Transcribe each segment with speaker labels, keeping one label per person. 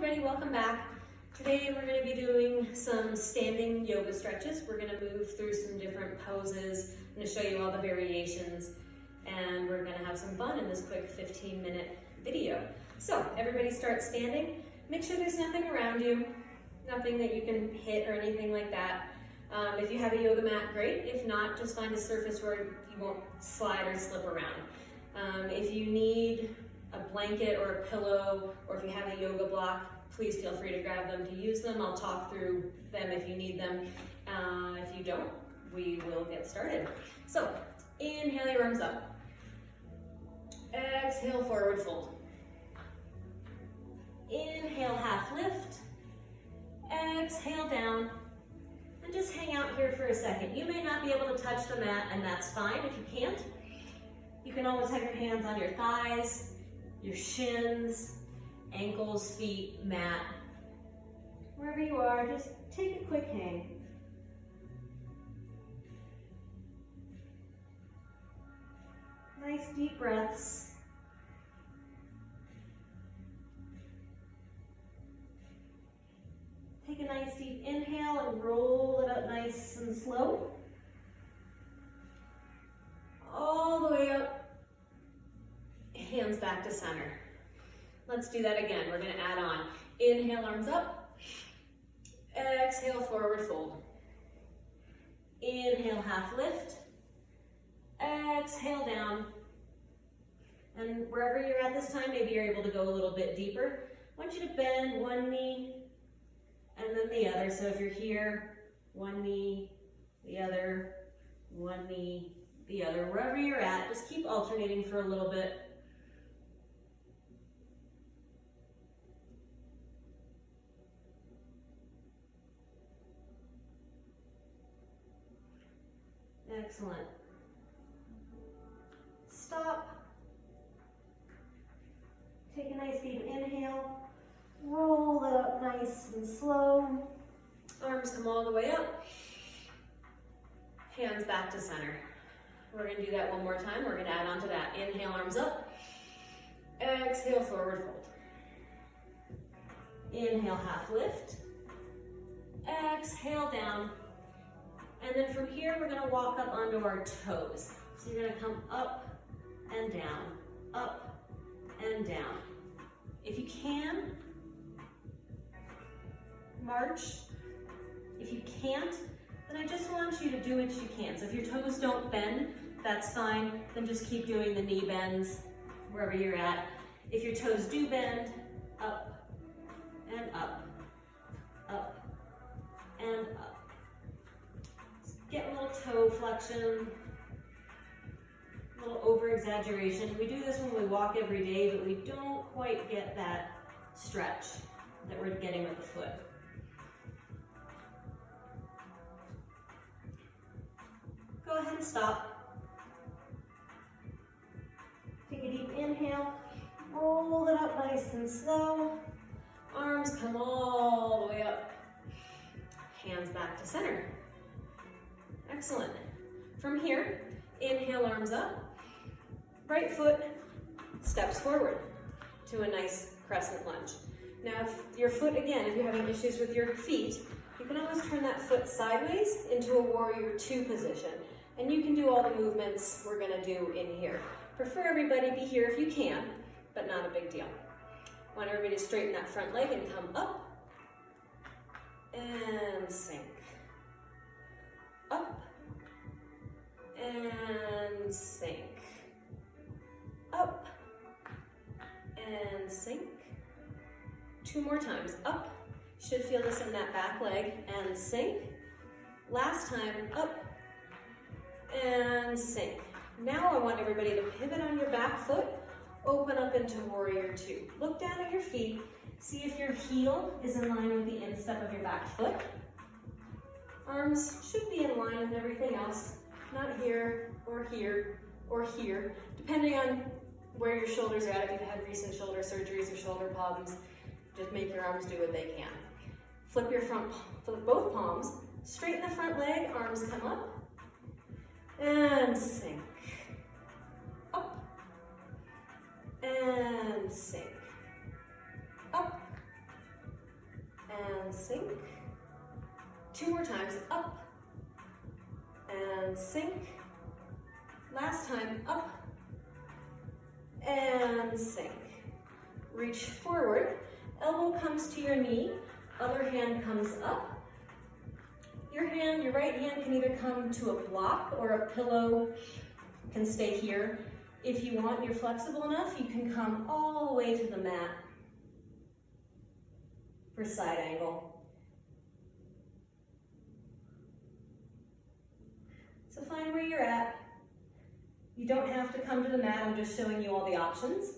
Speaker 1: everybody, welcome back. Today we're going to be doing some standing yoga stretches. We're going to move through some different poses. I'm going to show you all the variations and we're going to have some fun in this quick 15-minute video. So everybody start standing. Make sure there's nothing around you, nothing that you can hit or anything like that. If you have a yoga mat, great. If not, just find a surface where you won't slide or slip around. If you need a blanket or a pillow, or if you have a yoga block, please feel free to grab them to use them. I'll talk through them if you need them. If you don't, we will get started. So, inhale your arms up. Exhale, forward fold. Inhale, half lift. Exhale, down. And just hang out here for a second. You may not be able to touch the mat, and that's fine if you can't. You can always have your hands on your thighs, your shins, ankles, feet, mat. Wherever you are, just take a quick hang. Nice deep breaths. Take a nice deep inhale and roll it up nice and slow. All the way up. Hands back to center. Let's do that again. We're going to add on. Inhale, arms up. Exhale, forward fold. Inhale, half lift. Exhale, down. And wherever you're at this time, maybe you're able to go a little bit deeper. I want you to bend one knee and then the other. So if you're here, one knee, the other, one knee, the other. Wherever you're at, just keep alternating for a little bit. Excellent. Stop. Take a nice deep inhale. Roll it up nice and slow. Arms come all the way up. Hands back to center. We're going to do that one more time. We're going to add on to that. Inhale, arms up. Exhale, forward fold. Inhale, half lift. Exhale, down. And then from here, we're going to walk up onto our toes. So you're going to come up and down, up and down. If you can, march. If you can't, then I just want you to do what you can. So if your toes don't bend, that's fine. Then just keep doing the knee bends wherever you're at. If your toes do bend, up and up, up and up. Get a little toe flexion, a little over-exaggeration. We do this when we walk every day, but we don't quite get that stretch that we're getting with the foot. Go ahead and stop. Take a deep inhale, roll it up nice and slow. Arms come all the way up. Hands back to center. Excellent. From here, inhale, arms up. Right foot steps forward to a nice crescent lunge. Now, if your foot, again, if you're having issues with your feet, you can always turn that foot sideways into a warrior two position. And you can do all the movements we're going to do in here. Prefer everybody be here if you can, but not a big deal. I want everybody to straighten that front leg and come up and sink. Up and sink. Up and sink. Two more times. Up. Should feel this in that back leg and sink. Last time. Up and sink. Now I want everybody to pivot on your back foot. Open up into warrior two. Look down at your feet. See if your heel is in line with the instep of your back foot. Arms should be in line with everything else, not here or here or here, depending on where your shoulders are at. If you've had recent shoulder surgeries or shoulder problems, just make your arms do what they can. Flip both palms, straighten the front leg, arms come up, and sink. Up, and sink. Up, and sink. 2 more times, up and sink. Last time, up and sink. Reach forward, elbow comes to your knee, other hand comes up. Your right hand can either come to a block or a pillow, can stay here. If you want, you're flexible enough, you can come all the way to the mat for side angle. So find where you're at. You don't have to come to the mat, I'm just showing you all the options.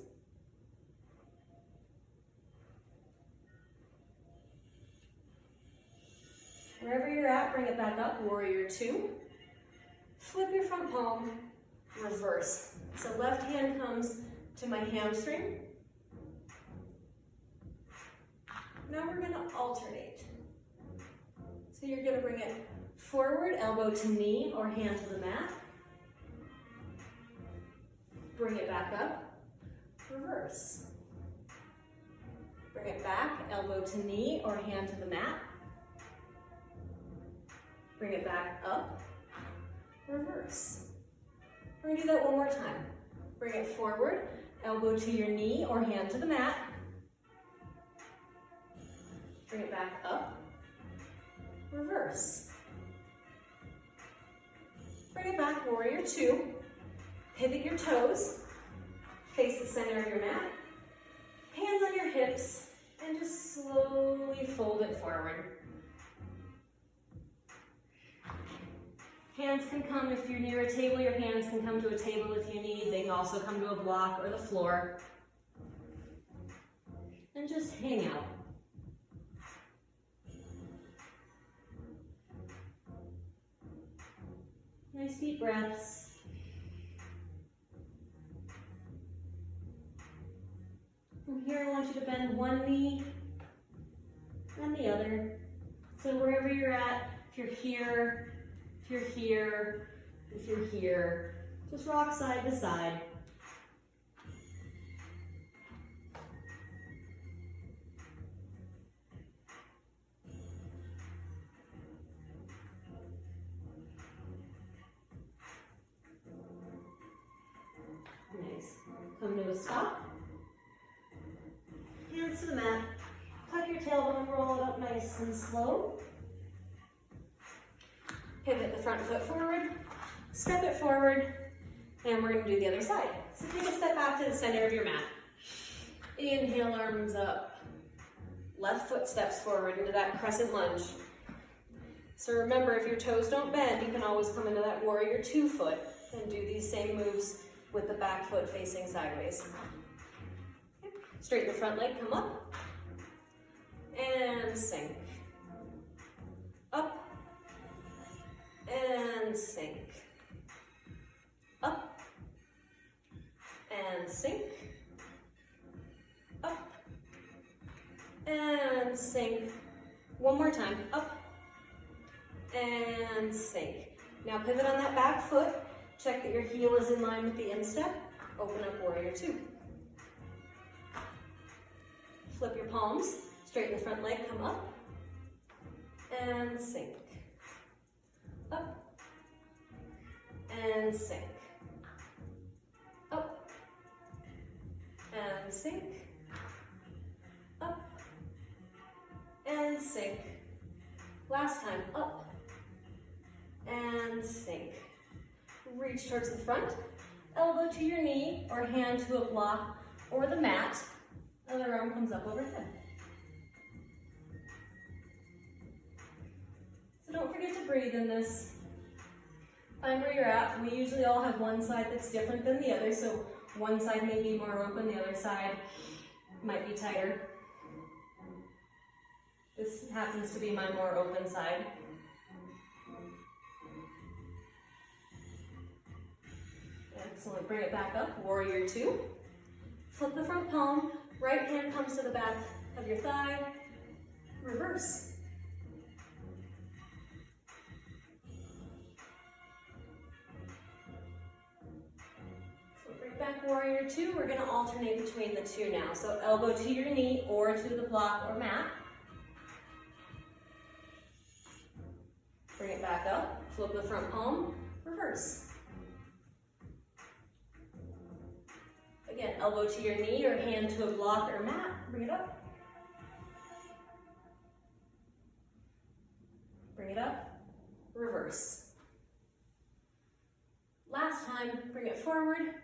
Speaker 1: Wherever you're at, bring it back up, warrior 2. Flip your front palm, reverse. So left hand comes to my hamstring. Now we're gonna alternate. So you're gonna bring it forward, elbow to knee or hand to the mat. Bring it back up, reverse. Bring it back, elbow to knee or hand to the mat. Bring it back up, reverse. We're gonna do that one more time. Bring it forward, elbow to your knee or hand to the mat. Bring it back up, reverse. Bring it back, warrior 2. Pivot your toes, face the center of your mat, hands on your hips, and just slowly fold it forward. Hands can come, if you're near a table, your hands can come to a table if you need. They can also come to a block or the floor. And just hang out. Nice deep breaths. From here, I want you to bend one knee and the other. So wherever you're at, if you're here, if you're here, if you're here, just rock side to side. Nice. Come to a stop. Hands to the mat. Tuck your tailbone, roll it up nice and slow. Pivot the front foot forward, step it forward, and we're going to do the other side. So take a step back to the center of your mat. Inhale, arms up. Left foot steps forward into that crescent lunge. So remember, if your toes don't bend, you can always come into that warrior 2 foot and do these same moves with the back foot facing sideways. Straighten the front leg, come up, and sink. Up, and sink. Up, and sink. Up, and sink. One more time, up, and sink. Now pivot on that back foot, check that your heel is in line with the instep, open up warrior 2. Flip your palms, straighten the front leg, come up, and sink. Up, and sink. Up, and sink. Up, and sink. Last time, up, and sink. Reach towards the front, elbow to your knee, or hand to a block or the mat. Other arm comes up overhead. So don't forget to breathe in this. Find where you're at. We usually all have one side that's different than the other, so one side may be more open, the other side might be tighter. This happens to be my more open side. Excellent. Bring it back up, warrior 2. Flip the front palm. Right hand comes to the back of your thigh, reverse. So bring back warrior 2, we're gonna alternate between the two now. So elbow to your knee or to the block or mat. Bring it back up, flip the front palm, reverse. Again, elbow to your knee or hand to a block or mat, bring it up. Bring it up, reverse. Last time, bring it forward.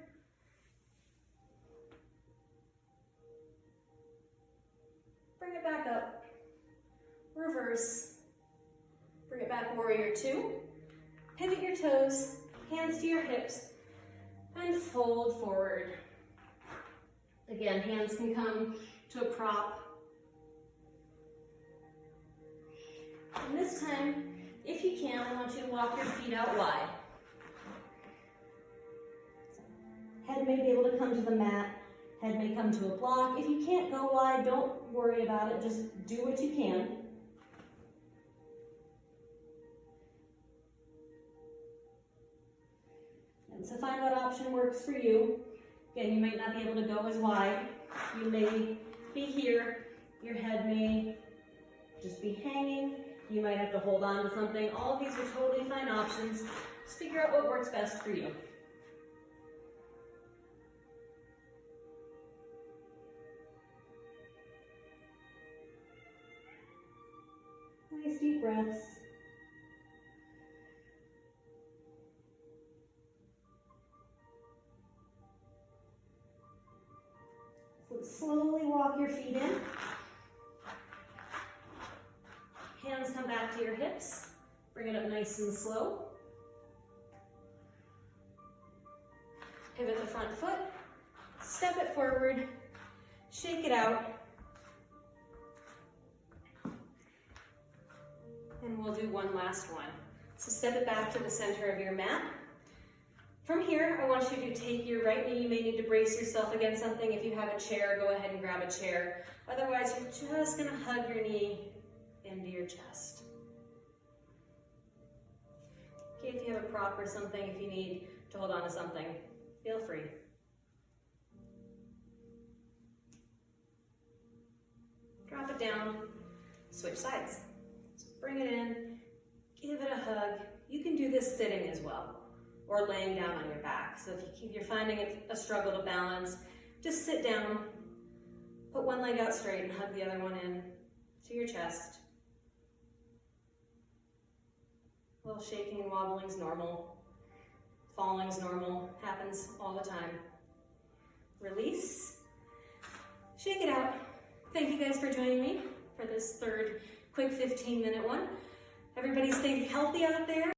Speaker 1: Bring it back up, reverse. Bring it back, warrior two. Pivot your toes, hands to your hips, and fold forward. Again, hands can come to a prop. And this time, if you can, I want you to walk your feet out wide. Head may be able to come to the mat, head may come to a block. If you can't go wide, don't worry about it, just do what you can. And so find what option works for you. Again, you might not be able to go as wide. You may be here, your head may just be hanging. You might have to hold on to something. All of these are totally fine options. Just figure out what works best for you. Nice deep breaths. So slowly walk your feet in. Hands come back to your hips. Bring it up nice and slow. Pivot the front foot. Step it forward. Shake it out. And we'll do one last one. So step it back to the center of your mat. From here, I want you to take your right knee. You may need to brace yourself against something. If you have a chair, go ahead and grab a chair. Otherwise, you're just gonna hug your knee into your chest. Okay, if you have a prop or something, if you need to hold on to something, feel free. Drop it down, switch sides. So bring it in, give it a hug. You can do this sitting as well, or laying down on your back. So if you're finding it a struggle to balance, just sit down, put one leg out straight and hug the other one in to your chest. A little shaking and wobbling is normal. Falling is normal, happens all the time. Release, shake it out. Thank you guys for joining me for this third quick 15-minute one. Everybody stay healthy out there.